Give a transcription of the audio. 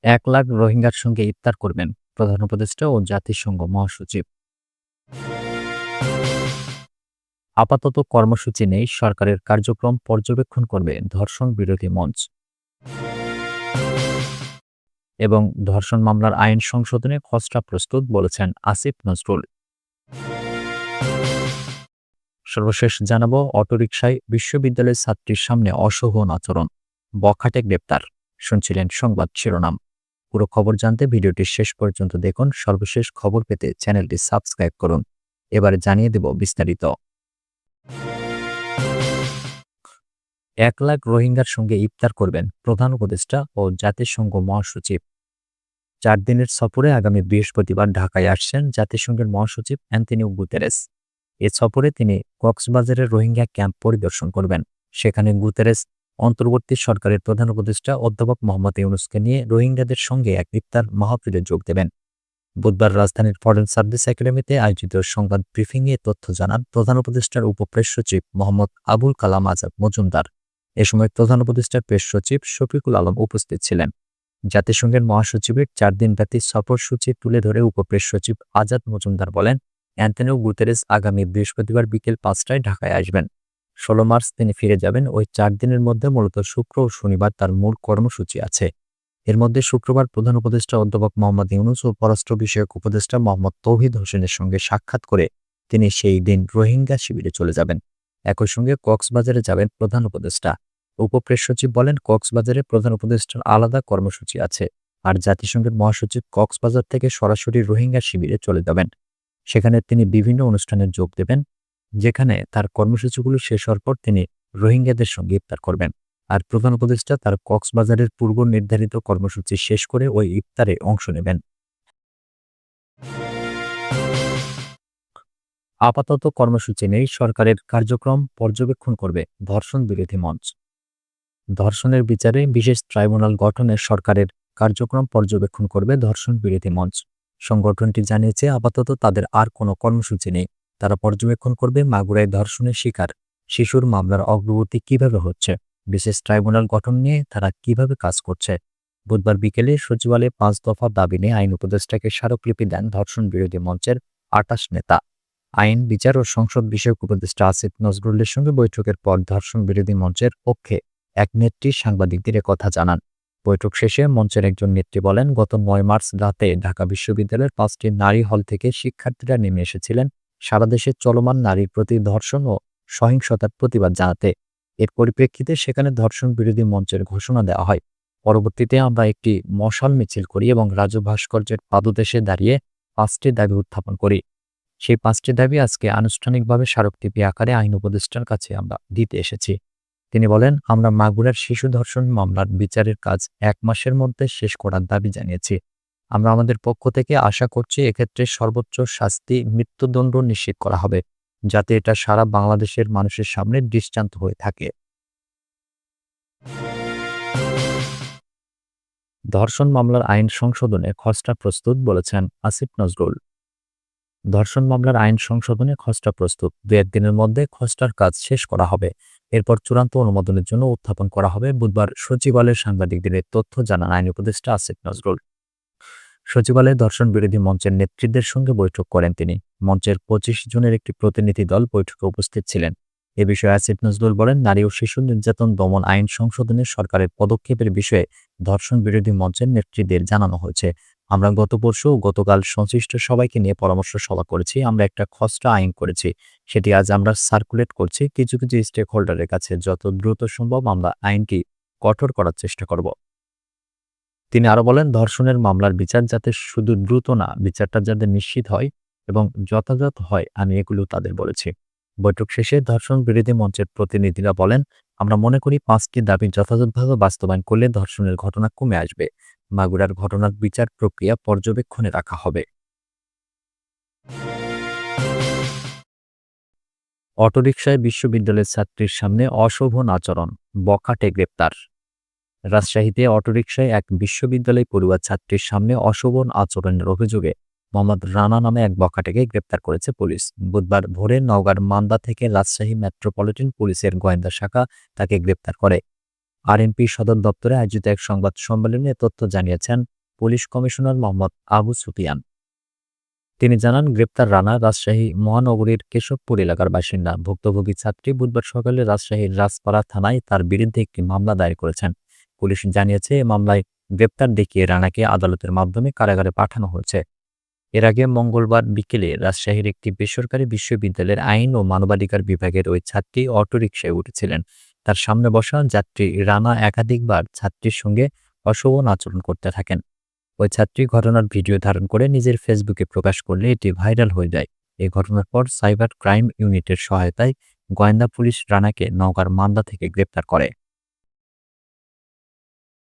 ১ লাখ রোহিঙ্গার সঙ্গে ইফতার করবেন প্রধান উপদেষ্টা ও জাতিসংঘ মহাসচিব। আপাতত কর্মসূচি নেই, সরকারের কার্যক্রম পর্যবেক্ষণ করবে ধর্ষণ বিরোধী মঞ্চ। এবং ধর্ষণ মামলার আইন সংশোধনে খসড়া প্রস্তুত বলেছেন আসিফ নজরুল। সর্বশেষ জানাবো, অটোরিকশায় বিশ্ববিদ্যালয়ের ছাত্রীর সামনে অশোভন আচরণ, বখাটে গ্রেপ্তার। শুনছিলেন সংবাদ শিরোনাম। পুরো খবর জানতে ভিডিওটি শেষ পর্যন্ত দেখুন। সর্বশেষ খবর পেতে চ্যানেলটি সাবস্ক্রাইব করুন। এবার জানিয়ে দেব বিস্তারিত। ১ লাখ রোহিঙ্গার সঙ্গে ইফতার করবেন প্রধান উপদেষ্টা ও জাতিসংঘ মহাসচিব। 4 দিনের সফরে আগামী বৃহস্পতিবার ঢাকায় আসছেন জাতিসংঘের মহাসচিব অ্যান্তোনিও গুতেরেস। এ সফরে তিনি কক্সবাজারের রোহিঙ্গা ক্যাম্প পরিদর্শন করবেন। সেখানে গুতেরেস অন্তর্বর্তী সরকারের প্রধান উপদেষ্টা অধ্যাপক মোহাম্মদ ইউনূসকে নিয়ে রোহিঙ্গাদের সঙ্গে এক ইফতার মাহফিলে যোগ দেবেন। বুধবার রাজধানীর ফরেন সার্ভিস একাডেমিতে আয়োজিত সংবাদ ব্রিফিংয়ে তথ্য জানান প্রধান উপদেষ্টার উপপ্রেস সচিব মোহাম্মদ আবুল কালাম আজাদ মজুমদার। এ সময় প্রধান উপদেষ্টার প্রেস সচিব শফিকুল আলম উপস্থিত ছিলেন। জাতিসংঘের মহাসচিবের 4 দিনব্যাপী সফরসূচি তুলে ধরে উপপ্রেস সচিব আজাদ মজুমদার বলেন, অ্যান্তোনিও গুতেরেস আগামী বৃহস্পতিবার বিকেল 5টায় ঢাকায় আসবেন। 16 মার্চ তিনি ফিরে যাবেন। ওই 4 দিনের মধ্যে মূলত শুক্র ও শনিবার তার মূল কর্মসূচি আছে। এর মধ্যে শুক্রবার প্রধান উপদেষ্টা অধ্যাপক মোহাম্মদ ইউনূস ও পররাষ্ট্র বিষয়ক উপদেষ্টা মোহাম্মদ তৌহিদ হোসেনের সঙ্গে সাক্ষাৎ করে তিনি সেই দিন রোহিঙ্গা শিবিরে চলে যাবেন। একই সঙ্গে কক্সবাজারে যাবেন প্রধান উপদেষ্টা। উপপ্রেস সচিব বলেন, কক্সবাজারে প্রধান উপদেষ্টার আলাদা কর্মসূচি আছে, আর জাতিসংঘের মহাসচিব কক্সবাজার থেকে সরাসরি রোহিঙ্গা শিবিরে চলে যাবেন। সেখানে তিনি বিভিন্ন অনুষ্ঠানে যোগ দেবেন, যেখানে তার কর্মসূচিগুলো শেষ হওয়ার পর তিনি রোহিঙ্গাদের সঙ্গে ইফতার করবেন। আর প্রধান উপদেষ্টা তার কক্সবাজারের পূর্ব নির্ধারিত কর্মসূচি শেষ করে ওই ইফতারে অংশ নেবেন। আপাতত কর্মসূচি নেই, সরকারের কার্যক্রম পর্যবেক্ষণ করবে ধর্ষণ বিরোধী মঞ্চ। ধর্ষণের বিচারে বিশেষ ট্রাইব্যুনাল গঠনের সরকারের কার্যক্রম পর্যবেক্ষণ করবে ধর্ষণ বিরোধী মঞ্চ। সংগঠনটি জানিয়েছে, আপাতত তাদের আর কোনো কর্মসূচি নেই। তারা পর্যবেক্ষণ করবে মাগুরায় ধর্ষণের শিকার শিশুর মামলার অগ্রগতি কিভাবে হচ্ছে, বিশেষ ট্রাইব্যুনাল গঠন নিয়ে তারা কিভাবে কাজ করছে। বুধবার বিকেলে সচিবালয়ে 5 দফা দাবি নিয়ে আইন উপদেষ্টাকে স্মারকলিপি দেন ধর্ষণ বিরোধী মঞ্চের 28 নেতা। আইন, বিচার ও সংসদ বিষয়ক উপদেষ্টা আসিফ নজরুলের সঙ্গে বৈঠকের পর ধর্ষণ বিরোধী মঞ্চের পক্ষে এক নেত্রী সাংবাদিকদের কথা জানান। বৈঠক শেষে মঞ্চের একজন নেত্রী বলেন, গত 9 মার্চ রাতে ঢাকা বিশ্ববিদ্যালয়ের 5টি নারী হল থেকে শিক্ষার্থীরা নেমে এসেছিলেন সারা দেশে চলমান নারীর প্রতি ধর্ষণ ও সহিংসতার প্রতিবাদ জানাতে। এর পরিপ্রেক্ষিতে সেখানে ধর্ষণ বিরোধী মঞ্চের ঘোষণা দেওয়া হয়। পরবর্তীতে আমরা একটি মশাল মিছিল করি এবং রাজু ভাস্কর্যের পাদদেশে দাঁড়িয়ে 5টি দাবি উত্থাপন করি। সেই 5টি দাবি আজকে আনুষ্ঠানিকভাবে স্মারকলিপি আকারে আইন উপদেষ্টার কাছে আমরা দিতে এসেছি। তিনি বলেন, আমরা মাগুরার শিশু ধর্ষণ মামলার বিচারের কাজ 1 মাসের মধ্যে শেষ করার দাবি জানিয়েছি। আমরা আমাদের পক্ষ থেকে আশা করছি এক্ষেত্রে সর্বোচ্চ শাস্তি মৃত্যুদণ্ড নিশ্চিত করা হবে, যাতে এটা সারা বাংলাদেশের মানুষের সামনে দৃষ্টান্ত হয়ে থাকে। ধর্ষণ মামলার আইন সংশোধনে খসড়া প্রস্তুত বলেছেন আসিফ নজরুল। ধর্ষণ মামলার আইন সংশোধনে খসড়া প্রস্তুত, 2-1 দিনের মধ্যে খসড়ার কাজ শেষ করা হবে। এরপর চূড়ান্ত অনুমোদনের জন্য উত্থাপন করা হবে। বুধবার সচিবালয়ের সাংবাদিকদের তথ্য জানান আইন উপদেষ্টা আসিফ নজরুল। সচিবালয়ে ধর্ষণ বিরোধী মঞ্চের নেতৃত্বের সঙ্গে বৈঠক করেন তিনি। মঞ্চের 25 জনের একটি প্রতিনিধি দল বৈঠকে উপস্থিত ছিলেন। এ বিষয়ে আসিফ নজরুল বলেন, নারী ও শিশু নির্যাতন দমন আইন সংশোধনে সরকারের পদক্ষেপের বিষয়ে ধর্ষণ বিরোধী মঞ্চের নেতৃত্বদের জানানো হয়েছে। আমরা গত পরশু ও গতকাল সংশ্লিষ্ট সবাইকে নিয়ে পরামর্শ সভা করেছি। আমরা একটা খসড়া আইন করেছি, সেটি আজ আমরা সার্কুলেট করছি। কিছু কিছু স্টেক হোল্ডারের কাছে যত দ্রুত সম্ভব আমরা আইনটি কঠোর করার চেষ্টা করব। তিনি আরো বলেন, ধর্ষণের মামলার বিচার যাতে শুধু দ্রুত না, বিচারটা যাতে নিশ্চিত হয় এবং যথাযথ হয়, আমি এগুলো তাদের বলেছি। বৈঠক শেষে ধর্ষণ বিরোধী মঞ্চের প্রতিনিধিরা বলেন, আমরা মনে করি 5টি দাবি যথাযথভাবে বাস্তবায়ন করলে ধর্ষণের ঘটনা কমে আসবে। মাগুরার ঘটনার বিচার প্রক্রিয়া পর্যবেক্ষণে রাখা হবে। অটোরিকশায় বিশ্ববিদ্যালয়ের ছাত্রীর সামনে অশোভন আচরণ, বখাটে গ্রেপ্তার। রাজশাহীতে অটোরিকশায় এক বিশ্ববিদ্যালয় পড়ুয়া ছাত্রীর সামনে অশোভন আচরণের অভিযোগে মোহাম্মদ রানা নামে এক বখাটেকে গ্রেপ্তার করেছে পুলিশ। বুধবার ভোরে নওগাঁর মান্দা থেকে রাজশাহী মেট্রোপলিটন পুলিশের গোয়েন্দা শাখা তাকে গ্রেপ্তার করে। আরএনপি সদর দপ্তরে আয়োজিত এক সংবাদ সম্মেলনে তথ্য জানিয়েছেন পুলিশ কমিশনার মোহাম্মদ আবু সুফিয়ান। তিনি জানান, গ্রেপ্তার রানা রাজশাহী মহানগরীর কেশবপুর এলাকার বাসিন্দা। ভুক্তভোগী ছাত্রী বুধবার সকালে রাজশাহীর রাজপাড়া থানায় তার বিরুদ্ধে একটি মামলা দায়ের করেছেন। পুলিশ জানিয়েছে, এ মামলায় গ্রেপ্তার দেখিয়ে রানাকে আদালতের মাধ্যমে কারাগারে পাঠানো হয়েছে। এর আগে মঙ্গলবার বিকেলে রাজশাহীর একটি বেসরকারি বিশ্ববিদ্যালয়ের আইন ও মানবাধিকার বিভাগের ওই ছাত্রী অটোরিকশায় উঠেছিলেন। তার সামনে বসা যাত্রী রানা একাধিকবার ছাত্রীর সঙ্গে অশোভন আচরণ করতে থাকেন। ওই ছাত্রী ঘটনার ভিডিও ধারণ করে নিজের ফেসবুকে প্রকাশ করলে এটি ভাইরাল হয়ে যায়। এই ঘটনার পর সাইবার ক্রাইম ইউনিটের সহায়তায় গোয়েন্দা পুলিশ রানাকে নওগাঁর মান্দা থেকে গ্রেপ্তার করে।